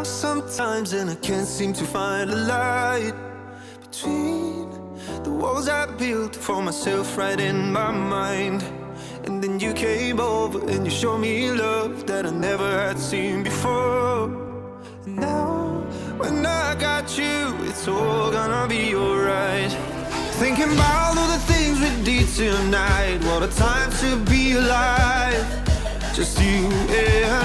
down sometimes and I can't seem to find a light between the walls I built for myself right in my mind. And then you came over and you showed me love that I never had seen before. And now, when I got you, it's all gonna be alright. Thinking about all the things we did tonight. What a time to be alive. Just you and